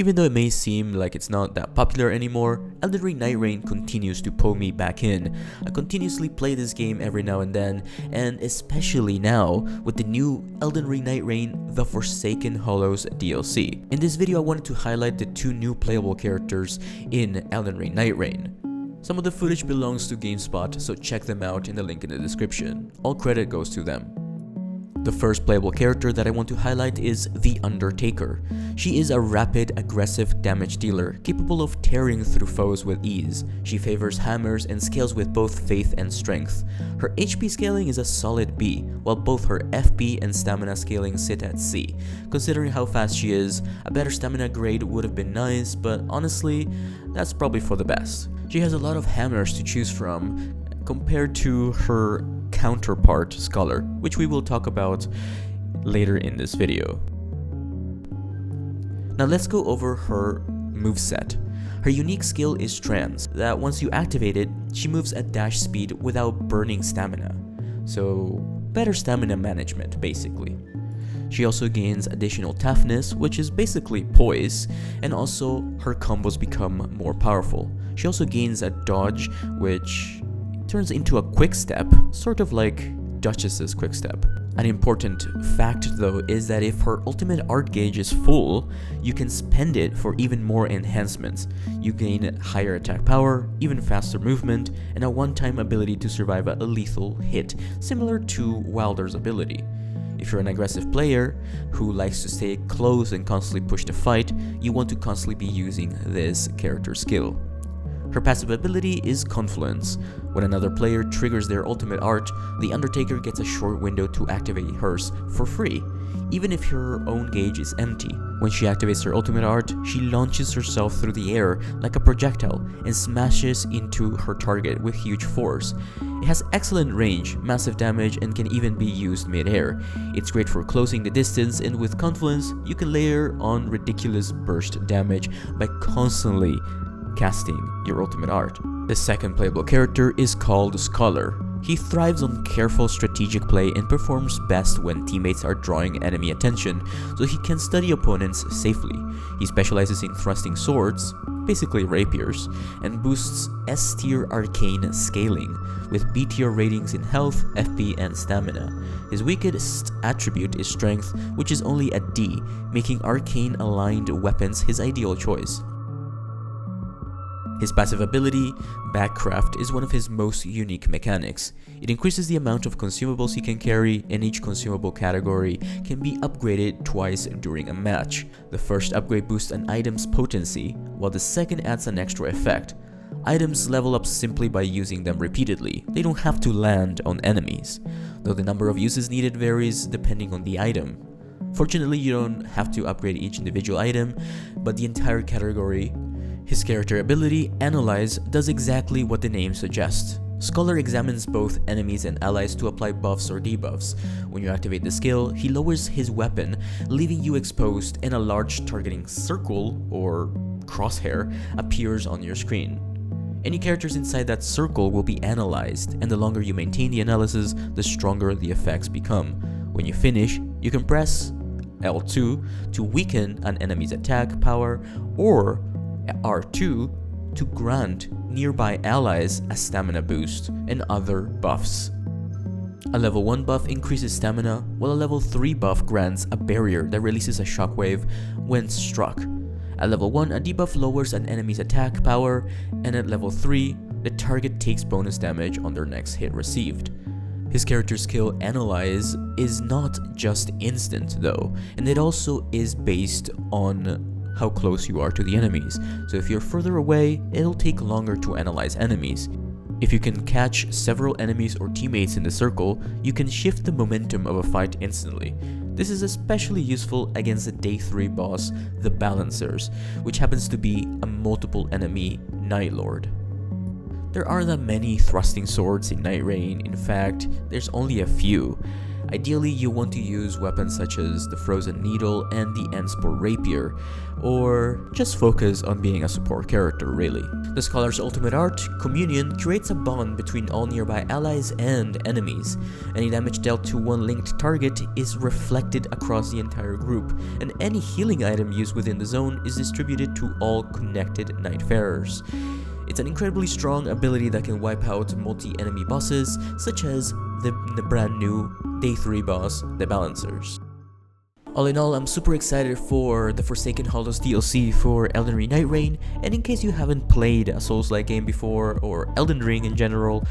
Even though it may seem like it's not that popular anymore, Elden Ring Nightreign continues to pull me back in. I continuously play this game every now and then, and especially now with the new Elden Ring Nightreign The Forsaken Hollows DLC. In this video I wanted to highlight the 2 new playable characters in Elden Ring Nightreign. Some of the footage belongs to GameSpot, so check them out in the link in the description. All credit goes to them. The first playable character that I want to highlight is the Undertaker. She is a rapid, aggressive damage dealer, capable of tearing through foes with ease. She favors hammers and scales with both faith and strength. Her HP scaling is a solid B, while both her FP and stamina scaling sit at C. Considering how fast she is, a better stamina grade would have been nice, but honestly, that's probably for the best. She has a lot of hammers to choose from, compared to her counterpart Scholar, which we will talk about later in this video. Now let's go over her moveset. Her unique skill is Trance, that once you activate it, she moves at dash speed without burning stamina. So better stamina management basically. She also gains additional toughness, which is basically poise, and also her combos become more powerful. She also gains a dodge, which turns into a quick step, sort of like Duchess's quick step. An important fact though is that if her ultimate art gauge is full, you can spend it for even more enhancements. You gain higher attack power, even faster movement, and a one-time ability to survive a lethal hit, similar to Wilder's ability. If you're an aggressive player who likes to stay close and constantly push the fight, you want to constantly be using this character skill. Her passive ability is Confluence. When another player triggers their ultimate art, the Undertaker gets a short window to activate hers for free, even if her own gauge is empty. When she activates her ultimate art, she launches herself through the air like a projectile and smashes into her target with huge force. It has excellent range, massive damage, and can even be used mid-air. It's great for closing the distance, and with Confluence, you can layer on ridiculous burst damage by constantly casting your ultimate art. The second playable character is called Scholar. He thrives on careful strategic play and performs best when teammates are drawing enemy attention, so he can study opponents safely. He specializes in thrusting swords, basically rapiers, and boosts S-tier arcane scaling, with B-tier ratings in health, FP, and stamina. His weakest attribute is strength, which is only a D, making arcane aligned weapons his ideal choice. His passive ability, Bagcraft, is one of his most unique mechanics. It increases the amount of consumables he can carry, and each consumable category can be upgraded twice during a match. The first upgrade boosts an item's potency, while the second adds an extra effect. Items level up simply by using them repeatedly. They don't have to land on enemies, though the number of uses needed varies depending on the item. Fortunately, you don't have to upgrade each individual item, but the entire category. His character ability, Analyze, does exactly what the name suggests. Scholar examines both enemies and allies to apply buffs or debuffs. When you activate the skill, he lowers his weapon, leaving you exposed, and a large targeting circle, or crosshair, appears on your screen. Any characters inside that circle will be analyzed, and the longer you maintain the analysis, the stronger the effects become. When you finish, you can press L2 to weaken an enemy's attack power, or R2 to grant nearby allies a stamina boost and other buffs. A level 1 buff increases stamina, while a level 3 buff grants a barrier that releases a shockwave when struck. At level 1, a debuff lowers an enemy's attack power, and at level 3, the target takes bonus damage on their next hit received. His character skill, Analyze, is not just instant though, and it also is based on how close you are to the enemies. So if you're further away, it'll take longer to analyze enemies. If you can catch several enemies or teammates in the circle, you can shift the momentum of a fight instantly. This is especially useful against the day 3 boss, the Balancers, which happens to be a multiple enemy Night Lord. There aren't that many thrusting swords in Nightreign. In fact, there's only a few. Ideally, you want to use weapons such as the Frozen Needle and the Endspore Rapier, or just focus on being a support character really. The Scholar's ultimate art, Communion, creates a bond between all nearby allies and enemies. Any damage dealt to one linked target is reflected across the entire group, and any healing item used within the zone is distributed to all connected Nightfarers. It's an incredibly strong ability that can wipe out multi-enemy bosses, such as the brand new Day 3 boss, the Balancers. All in all, I'm super excited for the Forsaken Hollows DLC for Elden Ring Nightreign, and in case you haven't played a Souls-like game before, or Elden Ring in general,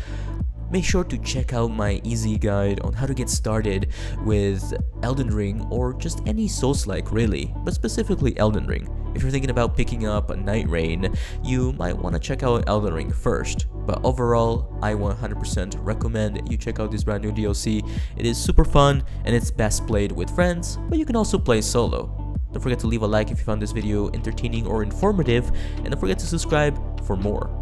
make sure to check out my easy guide on how to get started with Elden Ring, or just any Souls-like really, but specifically Elden Ring. If you're thinking about picking up a Nightreign, you might want to check out Elden Ring first, but overall, I 100% recommend you check out this brand new DLC. It is super fun, and it's best played with friends, but you can also play solo. Don't forget to leave a like if you found this video entertaining or informative, and don't forget to subscribe for more.